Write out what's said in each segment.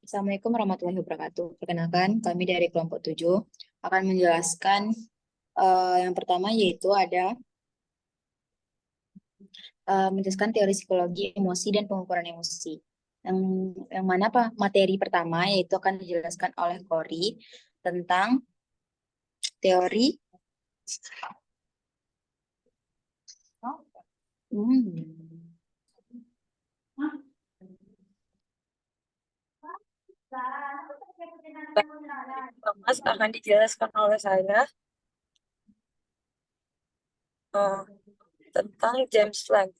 Assalamualaikum warahmatullahi wabarakatuh. Perkenalkan, kami dari kelompok 7 akan menjelaskan yang pertama yaitu ada menjelaskan teori psikologi emosi dan pengukuran emosi. Yang yang mana apa? Materi pertama yaitu akan dijelaskan oleh Kori tentang teori hmm. Mas akan dijelaskan oleh saya eh, tentang James Lange.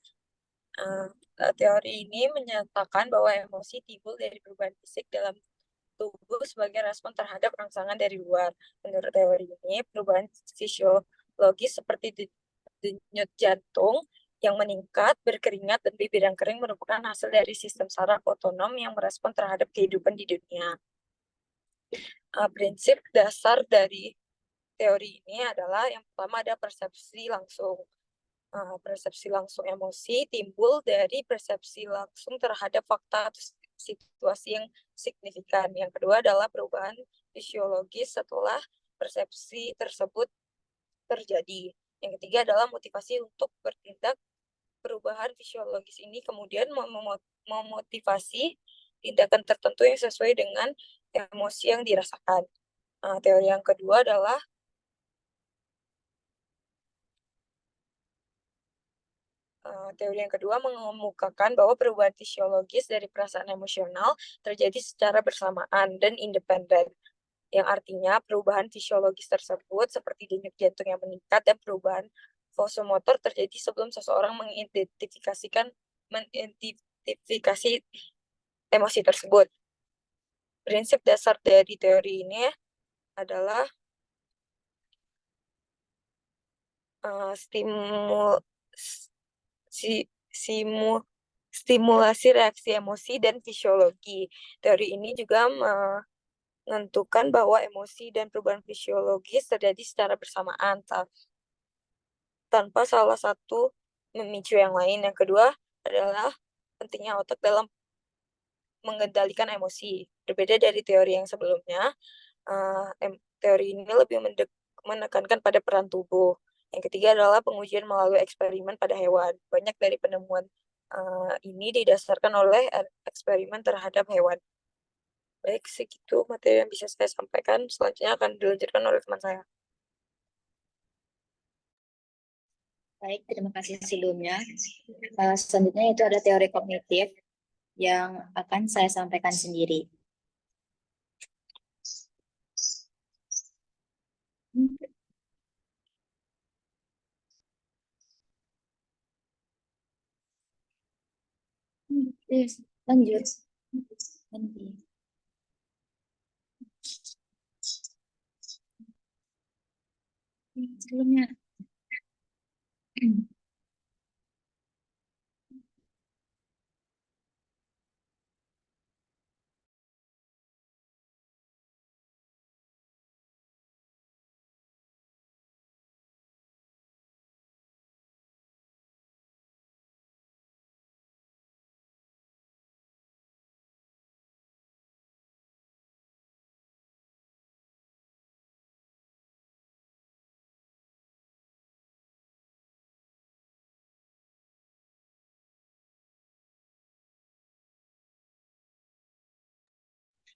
Eh, Teori ini menyatakan bahwa emosi timbul dari perubahan fisik dalam tubuh sebagai respon terhadap rangsangan dari luar. Menurut teori ini, perubahan fisiologis seperti denyut jantung yang meningkat, berkeringat, dan bibir yang kering merupakan hasil dari sistem saraf otonom yang merespon terhadap kehidupan di dunia. Prinsip dasar dari teori ini adalah yang pertama ada persepsi langsung. Persepsi langsung emosi timbul dari persepsi langsung terhadap fakta atau situasi yang signifikan. Yang kedua adalah perubahan fisiologis setelah persepsi tersebut terjadi. Yang ketiga adalah motivasi untuk bertindak. Perubahan fisiologis ini kemudian memotivasi tindakan tertentu yang sesuai dengan emosi yang dirasakan. Teori yang kedua adalah teori yang kedua mengemukakan bahwa perubahan fisiologis dari perasaan emosional terjadi secara bersamaan dan independen, yang artinya perubahan fisiologis tersebut seperti denyut jantung yang meningkat dan perubahan vasomotor terjadi sebelum seseorang mengidentifikasi emosi tersebut. Prinsip dasar dari teori ini adalah stimul si, simu, stimulasi reaksi emosi dan fisiologi. Teori ini juga menentukan bahwa emosi dan perubahan fisiologis terjadi secara bersamaan tanpa salah satu memicu yang lain. Yang kedua adalah pentingnya otak dalam mengendalikan emosi. Berbeda dari teori yang sebelumnya, teori ini lebih menekankan pada peran tubuh. Yang ketiga adalah pengujian melalui eksperimen pada hewan. Banyak dari penemuan ini didasarkan oleh eksperimen terhadap hewan. Baik, segitu materi yang bisa saya sampaikan. Selanjutnya akan dilanjutkan oleh teman saya. Baik, terima kasih sebelumnya. Selanjutnya itu ada teori kognitif yang akan saya sampaikan sendiri. Lanjut. Nanti. Sebelumnya.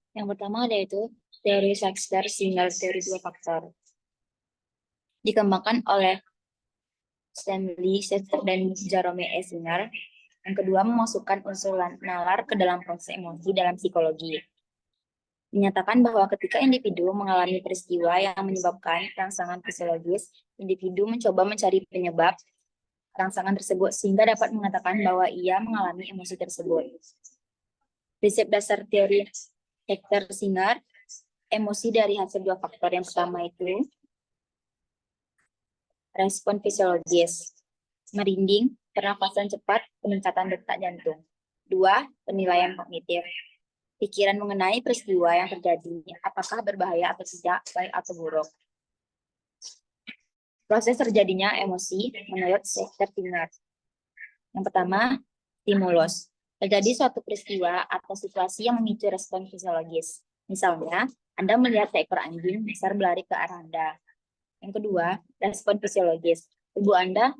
Yang pertama ada itu teori Sachs-Singer, teori dua faktor. Dikembangkan oleh Stanley Schachter dan Jerome E. Singer. Yang kedua, memasukkan unsur nalar ke dalam proses emosi dalam psikologi. Menyatakan bahwa ketika individu mengalami peristiwa yang menyebabkan rangsangan fisiologis, individu mencoba mencari penyebab rangsangan tersebut sehingga dapat mengatakan bahwa ia mengalami emosi tersebut. Prinsip dasar teori Schachter-Singer, emosi dari hasil dua faktor. Yang pertama itu respon fisiologis, merinding, pernafasan cepat, peningkatan detak jantung. Dua, penilaian kognitif, pikiran mengenai peristiwa yang terjadi, apakah berbahaya atau tidak, baik atau buruk. Proses terjadinya emosi menurut Schachter-Singer. Yang pertama, stimulus. Terjadi suatu peristiwa atau situasi yang memicu respon fisiologis. Misalnya, Anda melihat seekor anjing besar berlari ke arah Anda. Yang kedua, respon fisiologis. Tubuh Anda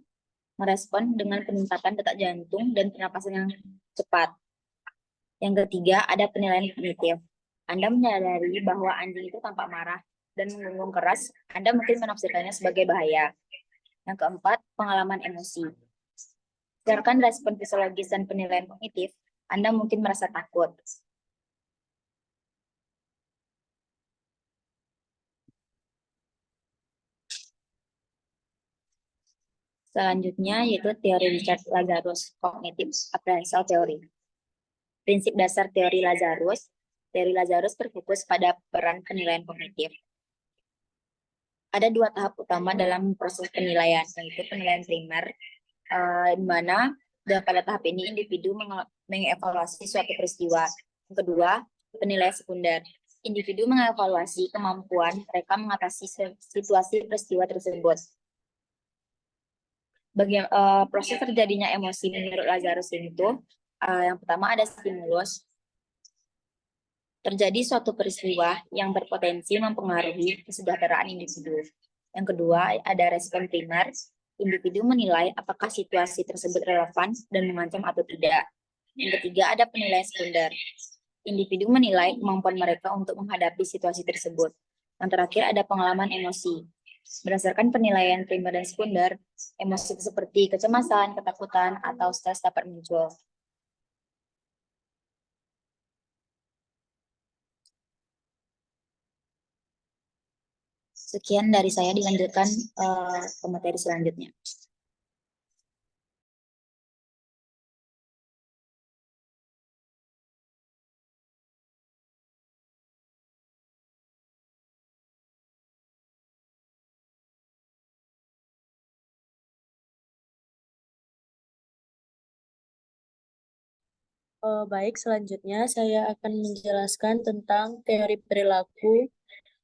merespon dengan peningkatan detak jantung dan pernapasan yang cepat. Yang ketiga, ada penilaian kognitif. Anda menyadari bahwa anjing itu tampak marah dan menggonggong keras, Anda mungkin menafsirkannya sebagai bahaya. Yang keempat, pengalaman emosi. Berdasarkan respon fisiologis dan penilaian kognitif, Anda mungkin merasa takut. Selanjutnya yaitu teori Richard Lazarus, Cognitive Appraisal Theory. Prinsip dasar teori Lazarus berfokus pada peran penilaian kognitif. Ada dua tahap utama dalam proses penilaian, yaitu penilaian primer, di mana pada tahap ini individu mengevaluasi suatu peristiwa. Yang kedua, penilaian sekunder. Individu mengevaluasi kemampuan mereka mengatasi situasi peristiwa tersebut. Proses terjadinya emosi menurut Lazarus itu, yang pertama ada stimulus. Terjadi suatu peristiwa yang berpotensi mempengaruhi kesejahteraan individu. Yang kedua, ada respon primer. Individu menilai apakah situasi tersebut relevan dan mengancam atau tidak. Yang ketiga, ada penilaian sekunder. Individu menilai kemampuan mereka untuk menghadapi situasi tersebut. Yang terakhir, ada pengalaman emosi. Berdasarkan penilaian primer dan sekunder, emosi seperti kecemasan, ketakutan, atau stres dapat muncul. Sekian dari saya, dilanjutkan ke materi selanjutnya. Baik, selanjutnya saya akan menjelaskan tentang teori perilaku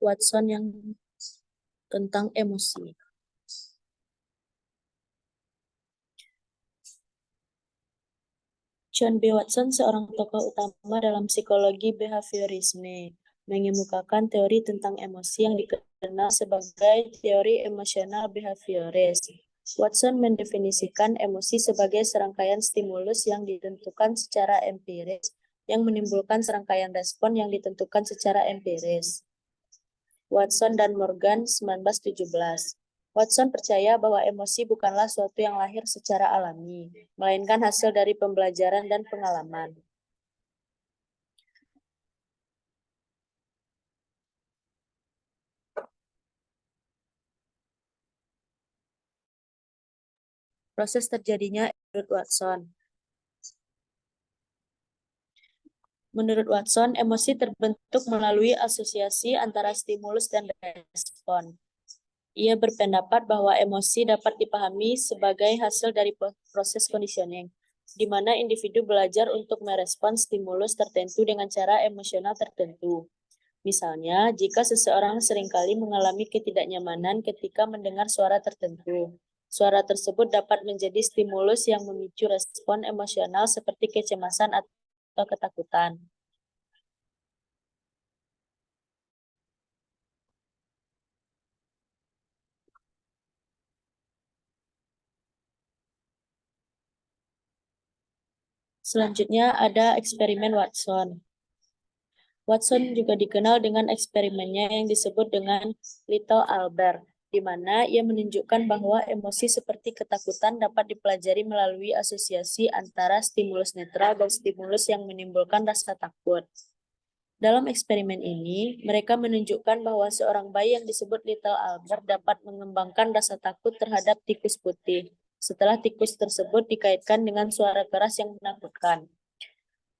Watson yang tentang emosi. John B. Watson, seorang tokoh utama dalam psikologi behaviorisme, mengemukakan teori tentang emosi yang dikenal sebagai teori emosional behavioris. Watson mendefinisikan emosi sebagai serangkaian stimulus yang ditentukan secara empiris, yang menimbulkan serangkaian respon yang ditentukan secara empiris. Watson dan Morgan, 1917. Watson percaya bahwa emosi bukanlah suatu yang lahir secara alami, melainkan hasil dari pembelajaran dan pengalaman. Proses terjadinya menurut Watson. Menurut Watson, emosi terbentuk melalui asosiasi antara stimulus dan respon. Ia berpendapat bahwa emosi dapat dipahami sebagai hasil dari proses conditioning, di mana individu belajar untuk merespon stimulus tertentu dengan cara emosional tertentu. Misalnya, jika seseorang seringkali mengalami ketidaknyamanan ketika mendengar suara tertentu, suara tersebut dapat menjadi stimulus yang memicu respon emosional seperti kecemasan atau ketakutan. Selanjutnya ada eksperimen Watson. Watson juga dikenal dengan eksperimennya yang disebut dengan Little Albert, di mana ia menunjukkan bahwa emosi seperti ketakutan dapat dipelajari melalui asosiasi antara stimulus netral dan stimulus yang menimbulkan rasa takut. Dalam eksperimen ini, mereka menunjukkan bahwa seorang bayi yang disebut Little Albert dapat mengembangkan rasa takut terhadap tikus putih, setelah tikus tersebut dikaitkan dengan suara keras yang menakutkan.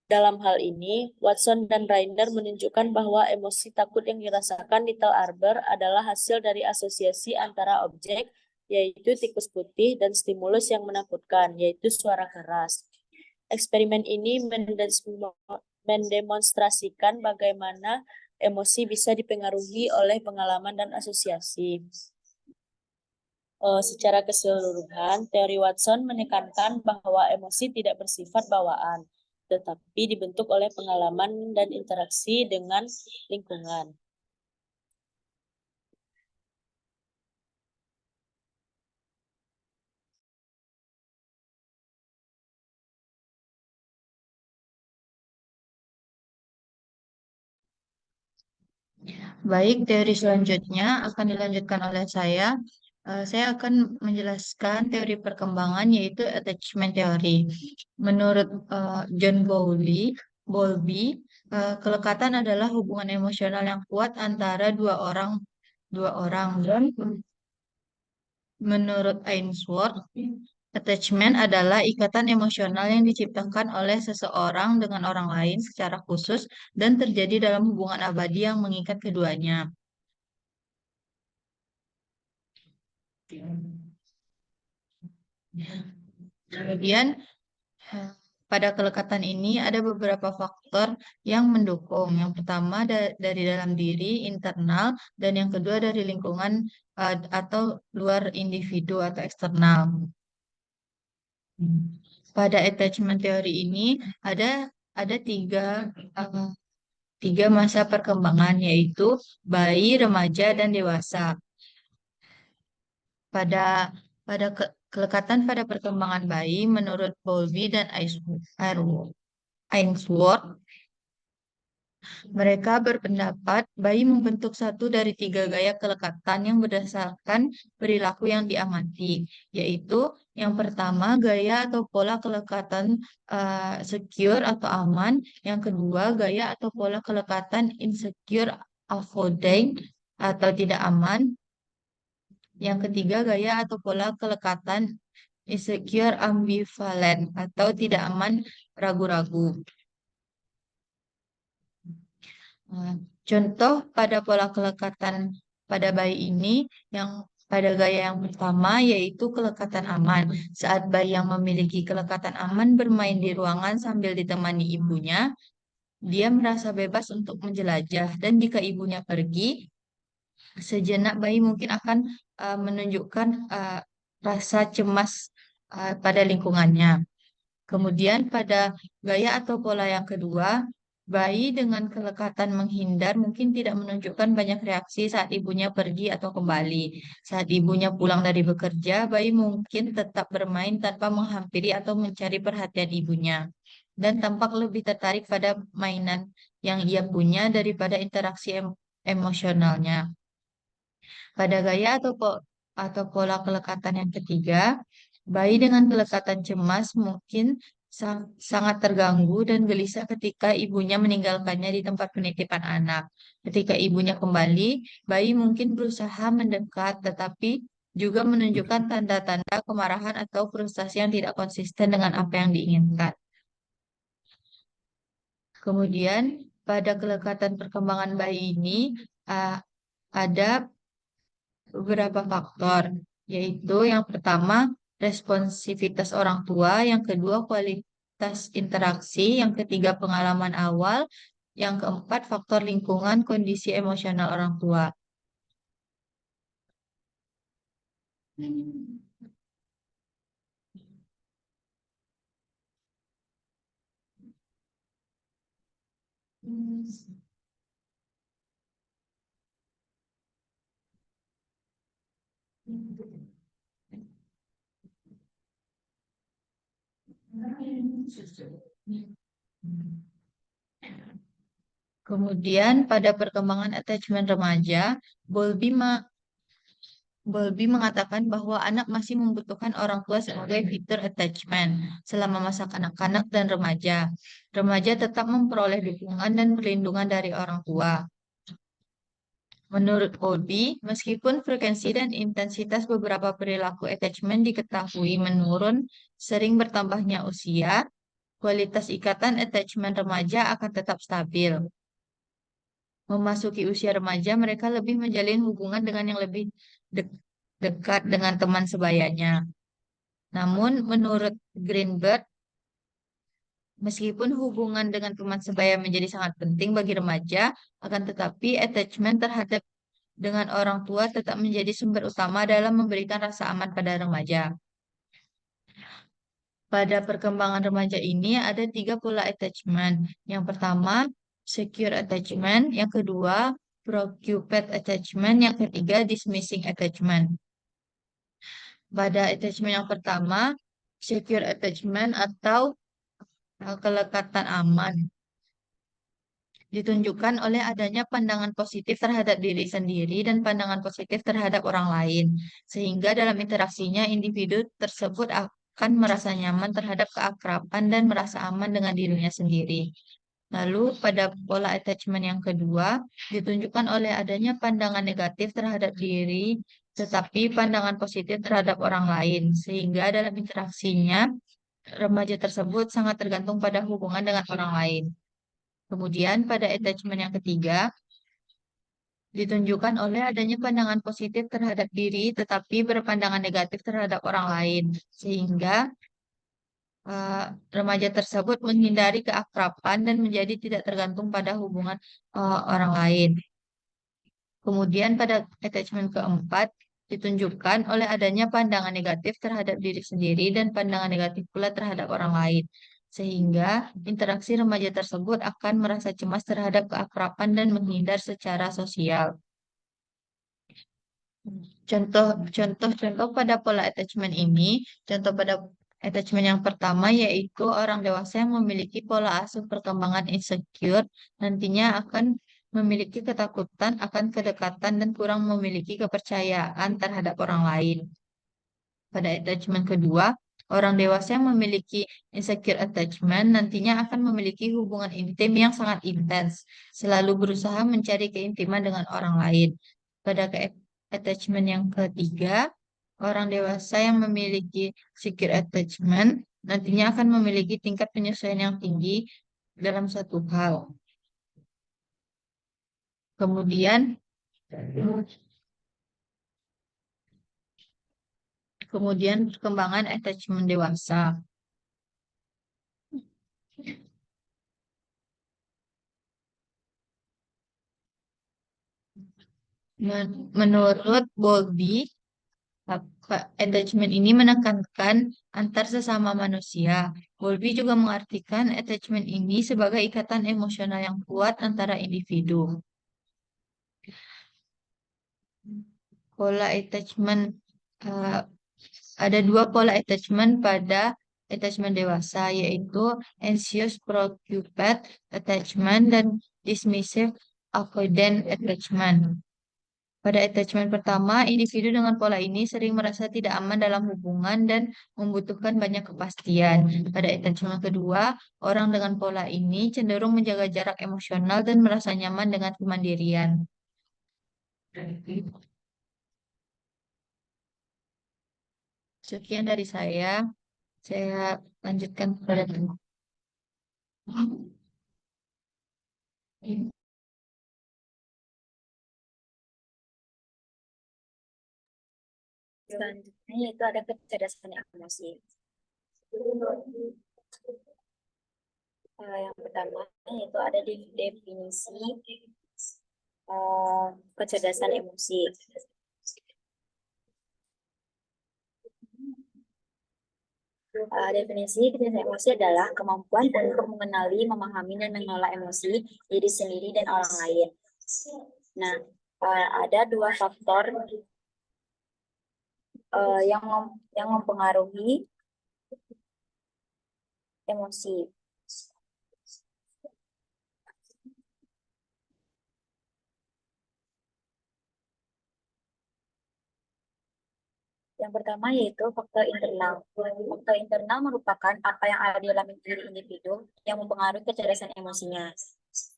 Dalam hal ini, Watson dan Reiner menunjukkan bahwa emosi takut yang dirasakan Little Albert adalah hasil dari asosiasi antara objek, yaitu tikus putih, dan stimulus yang menakutkan, yaitu suara keras. Eksperimen ini mendemonstrasikan bagaimana emosi bisa dipengaruhi oleh pengalaman dan asosiasi. Secara keseluruhan, teori Watson menekankan bahwa emosi tidak bersifat bawaan, tetapi dibentuk oleh pengalaman dan interaksi dengan lingkungan. Baik, teori selanjutnya akan dilanjutkan oleh saya. Saya akan menjelaskan teori perkembangan yaitu attachment theory. Menurut John Bowlby, kelekatan adalah hubungan emosional yang kuat antara dua orang dan menurut Ainsworth, attachment adalah ikatan emosional yang diciptakan oleh seseorang dengan orang lain secara khusus dan terjadi dalam hubungan abadi yang mengikat keduanya. Kemudian, pada kelekatan ini ada beberapa faktor yang mendukung. Yang pertama dari dalam diri, internal, dan yang kedua dari lingkungan atau luar individu atau eksternal. Pada attachment teori ini ada tiga masa perkembangan, yaitu bayi, remaja, dan dewasa. Pada kelekatan pada perkembangan bayi, menurut Bowlby dan Ainsworth, mereka berpendapat bayi membentuk satu dari tiga gaya kelekatan yang berdasarkan perilaku yang diamati, yaitu yang pertama gaya atau pola kelekatan secure atau aman, yang kedua gaya atau pola kelekatan insecure avoiding atau tidak aman, yang ketiga gaya atau pola kelekatan insecure ambivalent atau tidak aman ragu-ragu. Contoh pada pola kelekatan pada bayi ini yang pada gaya yang pertama yaitu kelekatan aman. Saat bayi yang memiliki kelekatan aman bermain di ruangan sambil ditemani ibunya, dia merasa bebas untuk menjelajah dan jika ibunya pergi, sejenak bayi mungkin akan menunjukkan rasa cemas pada lingkungannya. Kemudian pada gaya atau pola yang kedua, bayi dengan kelekatan menghindar mungkin tidak menunjukkan banyak reaksi saat ibunya pergi atau kembali. Saat ibunya pulang dari bekerja, bayi mungkin tetap bermain tanpa menghampiri atau mencari perhatian ibunya. Dan tampak lebih tertarik pada mainan yang ia punya daripada interaksi emosionalnya. Pada gaya atau pola kelekatan yang ketiga, bayi dengan kelekatan cemas mungkin sangat terganggu dan gelisah ketika ibunya meninggalkannya di tempat penitipan anak. Ketika ibunya kembali, bayi mungkin berusaha mendekat tetapi juga menunjukkan tanda-tanda kemarahan atau frustasi yang tidak konsisten dengan apa yang diinginkan. Kemudian, pada kelekatan perkembangan bayi ini ada beberapa faktor, yaitu yang pertama responsivitas orang tua, yang kedua kualitas interaksi, yang ketiga pengalaman awal, yang keempat faktor lingkungan, kondisi emosional orang tua. Kemudian pada perkembangan attachment remaja, Bowlby mengatakan bahwa anak masih membutuhkan orang tua sebagai fitur attachment selama masa kanak-kanak dan remaja. Remaja tetap memperoleh dukungan dan perlindungan dari orang tua. Menurut Bowlby, meskipun frekuensi dan intensitas beberapa perilaku attachment diketahui menurun sering bertambahnya usia, kualitas ikatan attachment remaja akan tetap stabil. Memasuki usia remaja, mereka lebih menjalin hubungan dengan yang lebih dekat dengan teman sebayanya. Namun, menurut Greenberg, meskipun hubungan dengan teman sebaya menjadi sangat penting bagi remaja, akan tetapi attachment terhadap dengan orang tua tetap menjadi sumber utama dalam memberikan rasa aman pada remaja. Pada perkembangan remaja ini ada 3 pola attachment. Yang pertama, secure attachment. Yang kedua, preoccupied attachment. Yang ketiga, dismissing attachment. Pada attachment yang pertama, secure attachment atau kelekatan aman ditunjukkan oleh adanya pandangan positif terhadap diri sendiri dan pandangan positif terhadap orang lain, sehingga dalam interaksinya individu tersebut akan merasa nyaman terhadap keakraban dan merasa aman dengan dirinya sendiri. Lalu pada pola attachment yang kedua ditunjukkan oleh adanya pandangan negatif terhadap diri, tetapi pandangan positif terhadap orang lain, sehingga dalam interaksinya remaja tersebut sangat tergantung pada hubungan dengan orang lain. Kemudian pada attachment yang ketiga ditunjukkan oleh adanya pandangan positif terhadap diri, tetapi berpandangan negatif terhadap orang lain, sehingga remaja tersebut menghindari keakraban dan menjadi tidak tergantung pada hubungan orang lain. Kemudian pada attachment keempat ditunjukkan oleh adanya pandangan negatif terhadap diri sendiri dan pandangan negatif pula terhadap orang lain. Sehingga interaksi remaja tersebut akan merasa cemas terhadap keakraban dan menghindar secara sosial. Contoh pada pola attachment ini, contoh pada attachment yang pertama yaitu orang dewasa yang memiliki pola asuh perkembangan insecure nantinya akan memiliki ketakutan akan kedekatan dan kurang memiliki kepercayaan terhadap orang lain. Pada attachment kedua, orang dewasa yang memiliki insecure attachment nantinya akan memiliki hubungan intim yang sangat intens, selalu berusaha mencari keintiman dengan orang lain. Pada attachment yang ketiga, orang dewasa yang memiliki secure attachment nantinya akan memiliki tingkat penyesuaian yang tinggi dalam suatu hal. Kemudian perkembangan attachment dewasa. Menurut Bowlby, attachment ini menekankan antar sesama manusia. Bowlby juga mengartikan attachment ini sebagai ikatan emosional yang kuat antara individu. Pola attachment ada 2 pola attachment pada attachment dewasa, yaitu anxious preoccupied attachment dan dismissive avoidant attachment. Pada attachment pertama, individu dengan pola ini sering merasa tidak aman dalam hubungan dan membutuhkan banyak kepastian. Pada attachment kedua, orang dengan pola ini cenderung menjaga jarak emosional dan merasa nyaman dengan kemandirian. Sekian dari saya lanjutkan kepada teman. Selanjutnya yaitu ada kecerdasan emosi. Yang pertama yaitu ada definisi kecerdasan emosi. Definisi kecerdasan emosi adalah kemampuan untuk mengenali, memahami, dan mengelola emosi diri sendiri dan orang lain. Nah, ada 2 faktor yang mempengaruhi emosi. Yang pertama yaitu faktor internal. Faktor internal merupakan apa yang ada di dalam diri individu yang mempengaruhi kecerdasan emosinya.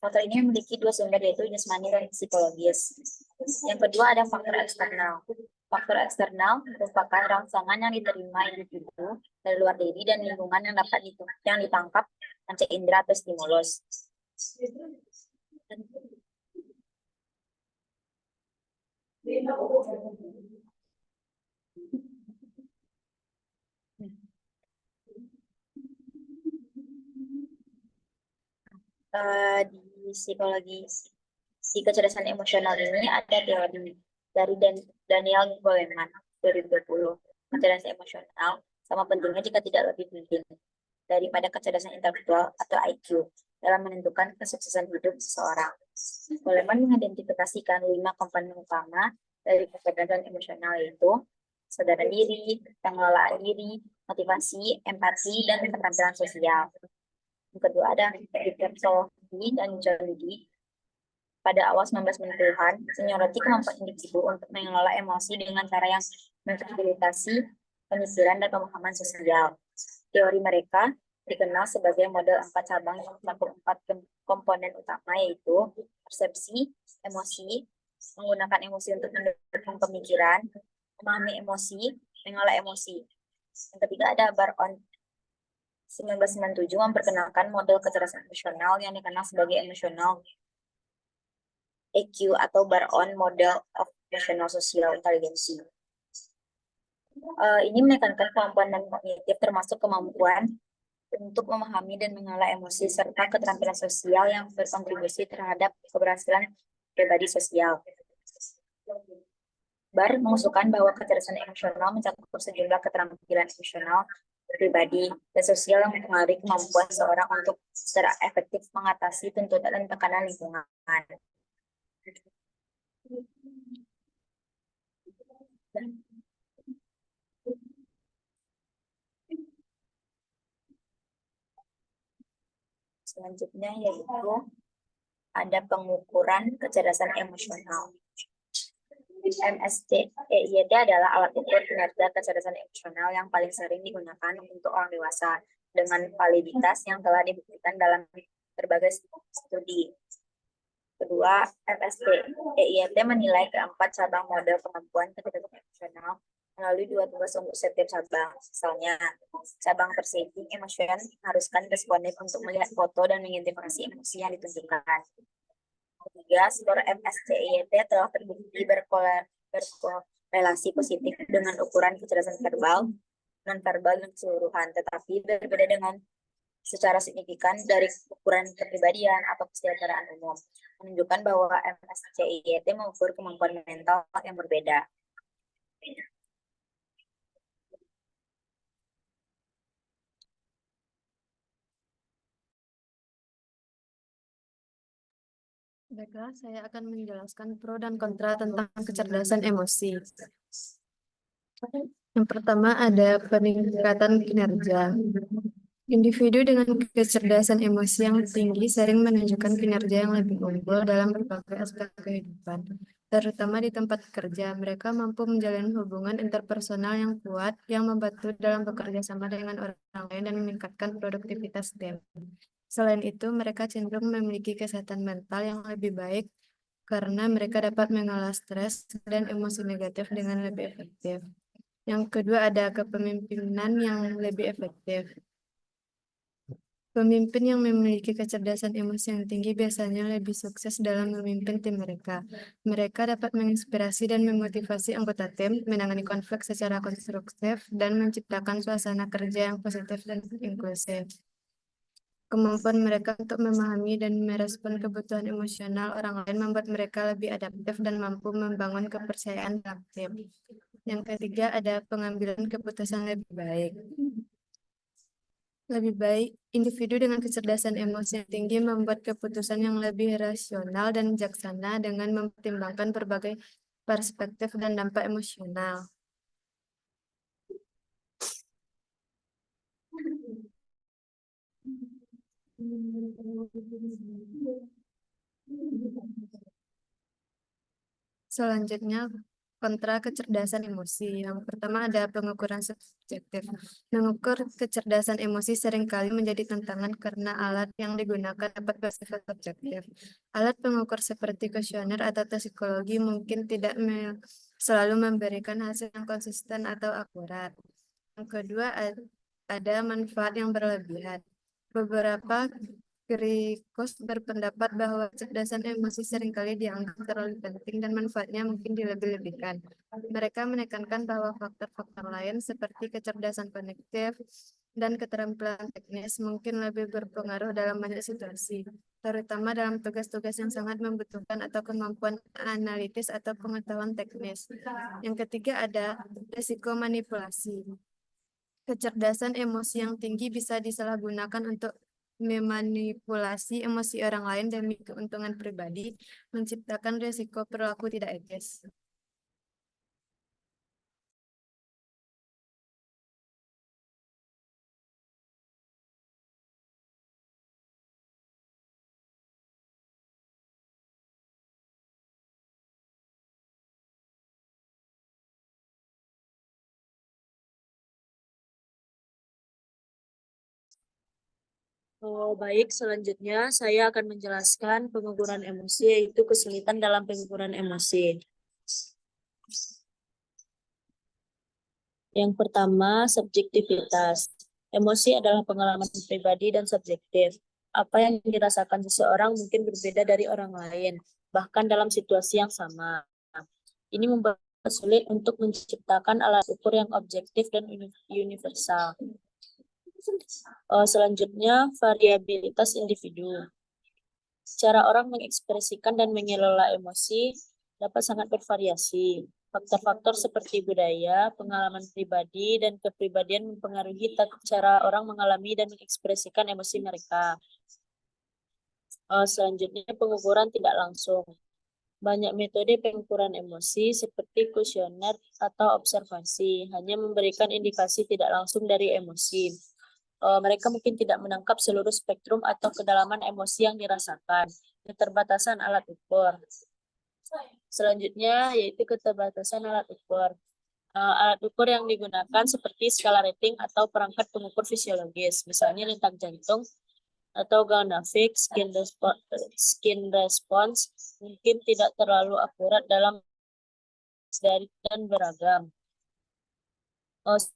Faktor ini memiliki 2 sumber yaitu jasmani dan psikologis. Yang kedua ada faktor eksternal. Faktor eksternal merupakan rangsangan yang diterima individu dari luar diri dan lingkungan yang ditangkap panca indera atau stimulus. Di psikologi kecerdasan emosional ini ada teori dari Daniel Goleman 2020. Kecerdasan emosional sama pentingnya jika tidak lebih penting daripada kecerdasan intelektual atau IQ dalam menentukan kesuksesan hidup seseorang. Goleman mengidentifikasikan 5 komponen utama dari kecerdasan emosional, yaitu kesadaran diri, pengelolaan diri, motivasi, empati, dan keterampilan sosial. Yang kedua ada Viktor Sohi dan John Dee. Pada awal 1990-an, menyoroti kemampuan individu untuk mengelola emosi dengan cara yang memfasilitasi pemikiran dan pemahaman sosial. Teori mereka dikenal sebagai model 4 cabang yang mencakup 4 komponen utama, yaitu persepsi, emosi, menggunakan emosi untuk mendukung pemikiran, memahami emosi, mengolah emosi. Yang ketiga ada Baron 1997 memperkenalkan model kecerdasan emosional yang dikenal sebagai emotional EQ atau Baron Model of Emotional Social Intelligence. Ini menekankan kemampuan dan kognitif termasuk kemampuan untuk memahami dan mengolah emosi serta keterampilan sosial yang berkontribusi terhadap keberhasilan pribadi sosial. Bar mengusulkan bahwa kecerdasan emosional mencakup sejumlah keterampilan emosional pribadi dan sosial yang mempengaruhi kemampuan seorang untuk secara efektif mengatasi tuntutan dan tekanan lingkungan. Selanjutnya yaitu ada pengukuran kecerdasan emosional. MSCEIT adalah alat ukur kinerja kecerdasan emosional yang paling sering digunakan untuk orang dewasa dengan validitas yang telah dibuktikan dalam berbagai studi. Kedua, MSCEIT menilai keempat cabang model kemampuan kecerdasan emosional melalui 2 tugas untuk setiap cabang. Misalnya, cabang perceiving emotion mengharuskan responden untuk melihat foto dan mengidentifikasi emosi yang ditunjukkan. Ketiga, skor MSCIT telah terbukti berkorelasi positif dengan ukuran kecerdasan verbal, non-verbal dan keseluruhan, tetapi berbeda dengan secara signifikan dari ukuran kepribadian atau kesejahteraan umum, menunjukkan bahwa MSCIT mengukur kemampuan mental yang berbeda. Baiklah, saya akan menjelaskan pro dan kontra tentang kecerdasan emosi. Yang pertama ada peningkatan kinerja. Individu dengan kecerdasan emosi yang tinggi sering menunjukkan kinerja yang lebih unggul dalam berbagai aspek kehidupan, terutama di tempat kerja. Mereka mampu menjalin hubungan interpersonal yang kuat, yang membantu dalam bekerja sama dengan orang lain dan meningkatkan produktivitas tim. Selain itu, mereka cenderung memiliki kesehatan mental yang lebih baik karena mereka dapat mengolah stres dan emosi negatif dengan lebih efektif. Yang kedua ada kepemimpinan yang lebih efektif. Pemimpin yang memiliki kecerdasan emosi yang tinggi biasanya lebih sukses dalam memimpin tim mereka. Mereka dapat menginspirasi dan memotivasi anggota tim, menangani konflik secara konstruktif, dan menciptakan suasana kerja yang positif dan inklusif. Kemampuan mereka untuk memahami dan merespon kebutuhan emosional orang lain membuat mereka lebih adaptif dan mampu membangun kepercayaan dalam tim. Yang ketiga ada pengambilan keputusan lebih baik. Lebih baik, individu dengan kecerdasan emosi yang tinggi membuat keputusan yang lebih rasional dan bijaksana dengan mempertimbangkan berbagai perspektif dan dampak emosional. Selanjutnya, kontra kecerdasan emosi. Yang pertama ada pengukuran subjektif. Mengukur kecerdasan emosi seringkali menjadi tantangan karena alat yang digunakan dapat bersifat subjektif. Alat pengukur seperti kuesioner atau tes psikologi mungkin tidak selalu memberikan hasil yang konsisten atau akurat. Yang kedua, ada manfaat yang berlebihan. Beberapa kritikus berpendapat bahwa kecerdasan emosi seringkali dianggap terlalu penting dan manfaatnya mungkin dilebih-lebihkan. Mereka menekankan bahwa faktor-faktor lain seperti kecerdasan kognitif dan keterampilan teknis mungkin lebih berpengaruh dalam banyak situasi, terutama dalam tugas-tugas yang sangat membutuhkan atau kemampuan analitis atau pengetahuan teknis. Yang ketiga ada risiko manipulasi. Kecerdasan emosi yang tinggi bisa disalahgunakan untuk memanipulasi emosi orang lain demi keuntungan pribadi, menciptakan risiko perilaku tidak etis. Oh, baik, selanjutnya saya akan menjelaskan pengukuran emosi, yaitu kesulitan dalam pengukuran emosi. Yang pertama, subjektivitas. Emosi adalah pengalaman pribadi dan subjektif. Apa yang dirasakan seseorang mungkin berbeda dari orang lain, bahkan dalam situasi yang sama. Ini membuat sulit untuk menciptakan alat ukur yang objektif dan universal. Selanjutnya, variabilitas individu. Cara orang mengekspresikan dan mengelola emosi dapat sangat bervariasi. Faktor-faktor seperti budaya, pengalaman pribadi, dan kepribadian mempengaruhi cara orang mengalami dan mengekspresikan emosi mereka. Selanjutnya, pengukuran tidak langsung. Banyak metode pengukuran emosi seperti kuesioner atau observasi hanya memberikan indikasi tidak langsung dari emosi. Mereka mungkin tidak menangkap seluruh spektrum atau kedalaman emosi yang dirasakan. Keterbatasan alat ukur. Selanjutnya yaitu keterbatasan alat ukur. Alat ukur yang digunakan seperti skala rating atau perangkat pengukur fisiologis, misalnya detak jantung atau Gaunavik skin response mungkin tidak terlalu akurat dalam dan beragam.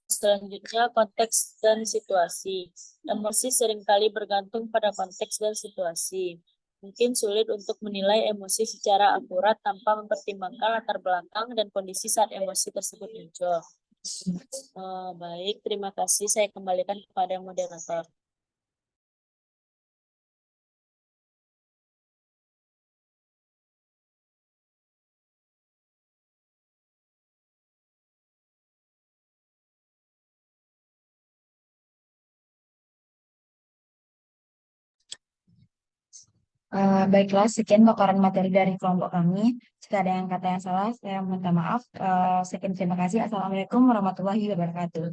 Selanjutnya konteks dan situasi. Emosi seringkali bergantung pada konteks dan situasi. Mungkin sulit untuk menilai emosi secara akurat tanpa mempertimbangkan latar belakang dan kondisi saat emosi tersebut muncul. Baik, terima kasih. Saya kembalikan kepada moderator. Baiklah, sekian paparan materi dari kelompok kami. Jika ada yang kata yang salah, saya minta maaf. Sekian terima kasih. Assalamualaikum warahmatullahi wabarakatuh.